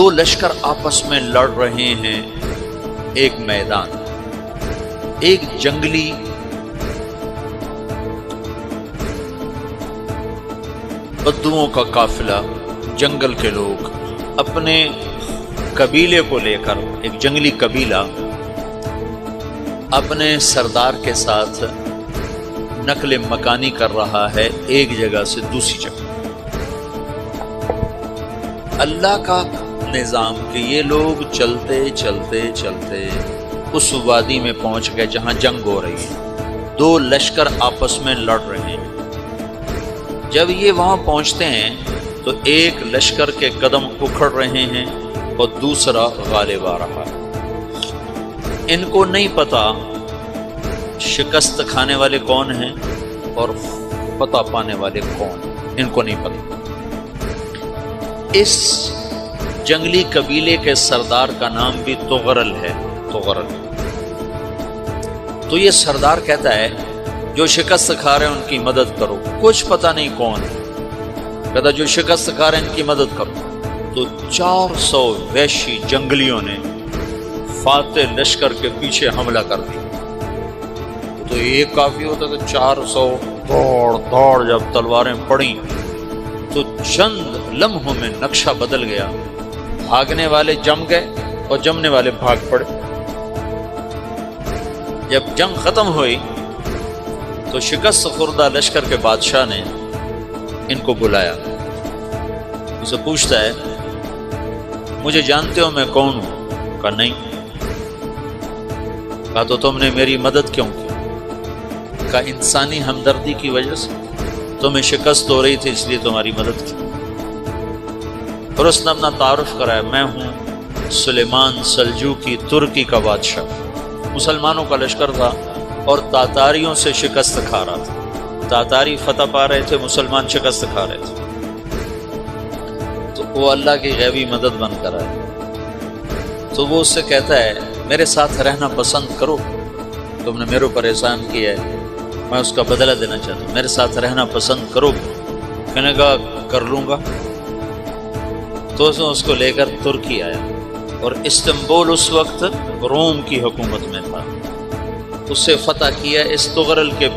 دو لشکر آپس میں لڑ رہے ہیں ایک میدان، ایک جنگلی بدوؤں کا قافلہ، جنگل کے لوگ اپنے قبیلے کو لے کر، ایک جنگلی قبیلہ اپنے سردار کے ساتھ نقل مکانی کر رہا ہے ایک جگہ سے دوسری جگہ۔ اللہ کا نظام کہ یہ لوگ چلتے چلتے چلتے اس وادی میں پہنچ گئے جہاں جنگ ہو رہی ہے، دو لشکر آپس میں لڑ رہے ہیں۔ جب یہ وہاں پہنچتے ہیں تو ایک لشکر کے قدم اکھڑ رہے ہیں اور دوسرا غالب آ رہا ہے۔ ان کو نہیں پتا شکست کھانے والے کون ہیں اور فتح پانے والے کون ہیں، ان کو نہیں پتا۔ اس جنگلی قبیلے کے سردار کا نام بھی تغرل ہے، تغرل۔ تو یہ سردار کہتا ہے جو شکست کھا رہے ہیں ان کی مدد کرو، کچھ پتہ نہیں کون ہے، کہتا جو شکست کھا رہے ہیں ان کی مدد کرو۔ تو 400 وحشی جنگلیوں نے فاتح لشکر کے پیچھے حملہ کر دیا۔ تو ایک کافی ہوتا تو 400 دوڑ دوڑ جب تلواریں پڑیں تو چند لمحوں میں نقشہ بدل گیا، بھاگنے والے جم گئے اور جمنے والے بھاگ پڑے۔ جب جنگ ختم ہوئی تو شکست خوردہ لشکر کے بادشاہ نے ان کو بلایا، اسے پوچھتا ہے مجھے جانتے ہو میں کون ہوں؟ کہا نہیں۔ کہا تو تم نے میری مدد کیوں کی؟ کہا انسانی ہمدردی کی وجہ سے، تمہیں شکست ہو رہی تھی اس لیے تمہاری مدد کی۔ اور اس نے اپنا تعارف کرایا، میں ہوں سلیمان سلجوقی، ترکی کا بادشاہ۔ مسلمانوں کا لشکر تھا اور تاتاریوں سے شکست کھا رہا تھا، تاتاری فتح پا رہے تھے، مسلمان شکست کھا رہے تھے۔ تو وہ اللہ کی غیبی مدد بن کر آئے۔ تو وہ اس سے کہتا ہے میرے ساتھ رہنا پسند کرو، تم نے میرے اوپر احسان کیا ہے، میں اس کا بدلہ دینا چاہتا ہوں، میرے ساتھ رہنا پسند کرو؟ کہنے کا کر لوں گا۔ تو اس کو لے کر ترکی آیا اور استنبول اس وقت روم کی حکومت میں تھا، اس سے فتح کیا اس تغرل کے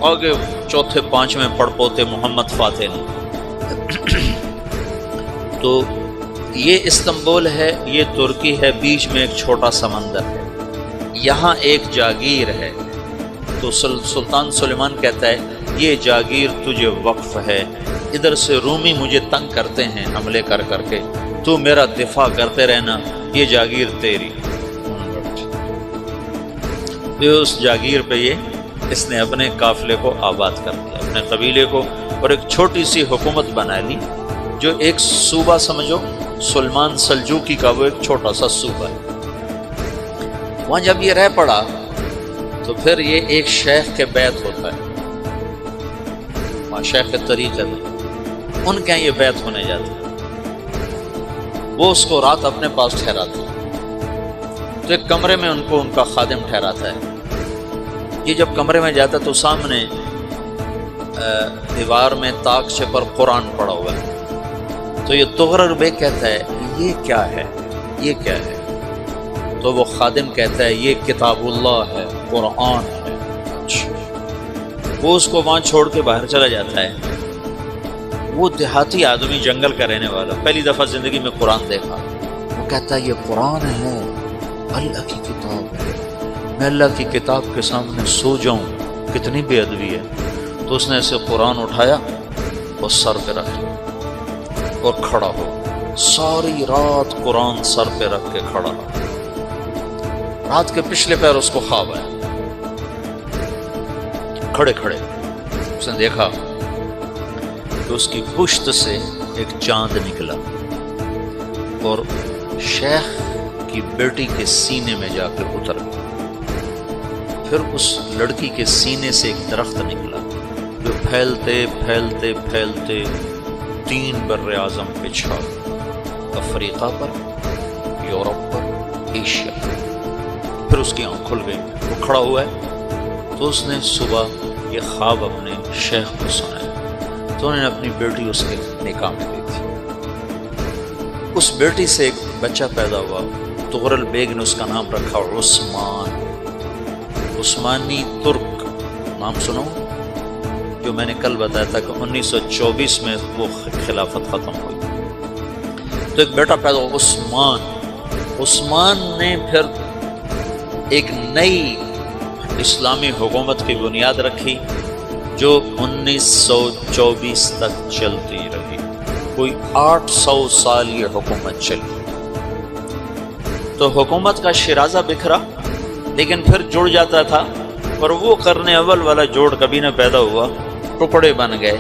آگے چوتھے پانچویں پڑپوتے محمد فاتح نے۔ تو یہ استنبول ہے، یہ ترکی ہے، بیچ میں ایک چھوٹا سمندر ہے، یہاں ایک جاگیر ہے۔ تو سلطان سلیمان کہتا ہے یہ جاگیر تجھے وقف ہے، ادھر سے رومی مجھے تنگ کرتے ہیں حملے کر کر کے، تو میرا دفاع کرتے رہنا، یہ جاگیر تیری۔ اس جاگیر پہ اس نے اپنے قافلے کو آباد کر دیا، اپنے قبیلے کو، اور ایک چھوٹی سی حکومت بنا لی، جو ایک صوبہ سمجھو سلیمان سلجوقی کا، وہ ایک چھوٹا سا صوبہ ہے۔ وہاں جب یہ رہ پڑا تو پھر یہ ایک شیخ کے بیعت ہوتا ہے، وہاں شیخ کے طریقے میں ان کے یہ بیعت ہونے جاتا ہے۔ وہ اس کو رات اپنے پاس ٹھہراتا ہے، تو ایک کمرے میں ان کو ان کا خادم ٹھہراتا ہے۔ یہ جب کمرے میں جاتا ہے تو سامنے دیوار میں طاقچے پر قرآن پڑا ہوا ہے۔ تو یہ تغرل بیگ کہتا ہے یہ کیا ہے، یہ کیا ہے؟ تو وہ خادم کہتا ہے یہ کتاب اللہ ہے، قرآن ہے۔ وہ اس کو وہاں چھوڑ کے باہر چلا جاتا ہے۔ وہ دیہاتی آدمی، جنگل کا رہنے والا، پہلی دفعہ زندگی میں قرآن دیکھا، وہ کہتا ہے یہ قرآن ہے، اللہ کی کتاب ہے، میں اللہ کی کتاب کے سامنے سو جاؤں، کتنی بے ادبی ہے۔ تو اس نے ایسے قرآن اٹھایا اور سر پہ رکھ لیا اور کھڑا ہو، ساری رات قرآن سر پہ رکھ کے کھڑا رہا۔ رات کے پچھلے پہر اس کو خواب آیا، کھڑے کھڑے اس نے دیکھا کہ اس کی پشت سے ایک چاند نکلا اور شیخ کی بیٹی کے سینے میں جا کے اتر گیا۔ پھر اس لڑکی کے سینے سے ایک درخت نکلا جو پھیلتے پھیلتے پھیلتے 3 بر اعظم پہ چھا گیا، افریقہ پر، یورپ پر، ایشیا پر۔ پھر اس کی آنکھ کھل گئی، وہ کھڑا ہوا ہے۔ تو اس نے صبح یہ خواب اپنے شیخ کو سنایا، تو انہوں نے اپنی بیٹی اس کے نکاح میں دی تھی۔ اس بیٹی سے ایک بچہ پیدا ہوا، تغرل بیگ نے اس کا نام رکھا عثمان، عثمانی ترک نام سنو، جو میں نے کل بتایا تھا کہ 1924 میں وہ خلافت ختم ہوئی۔ تو ایک بیٹا پیدا ہوا عثمان، عثمان نے پھر ایک نئی اسلامی حکومت کی بنیاد رکھی جو 1924 تک چلتی رہی، کوئی 800 سال یہ حکومت چلی۔ تو حکومت کا شیرازہ بکھرا لیکن پھر جڑ جاتا تھا، اور وہ قرن اول والا جوڑ کبھی نہ پیدا ہوا، ٹکڑے بن گئے۔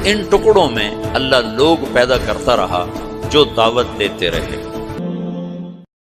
ان ٹکڑوں میں اللہ لوگ پیدا کرتا رہا جو دعوت دیتے رہے۔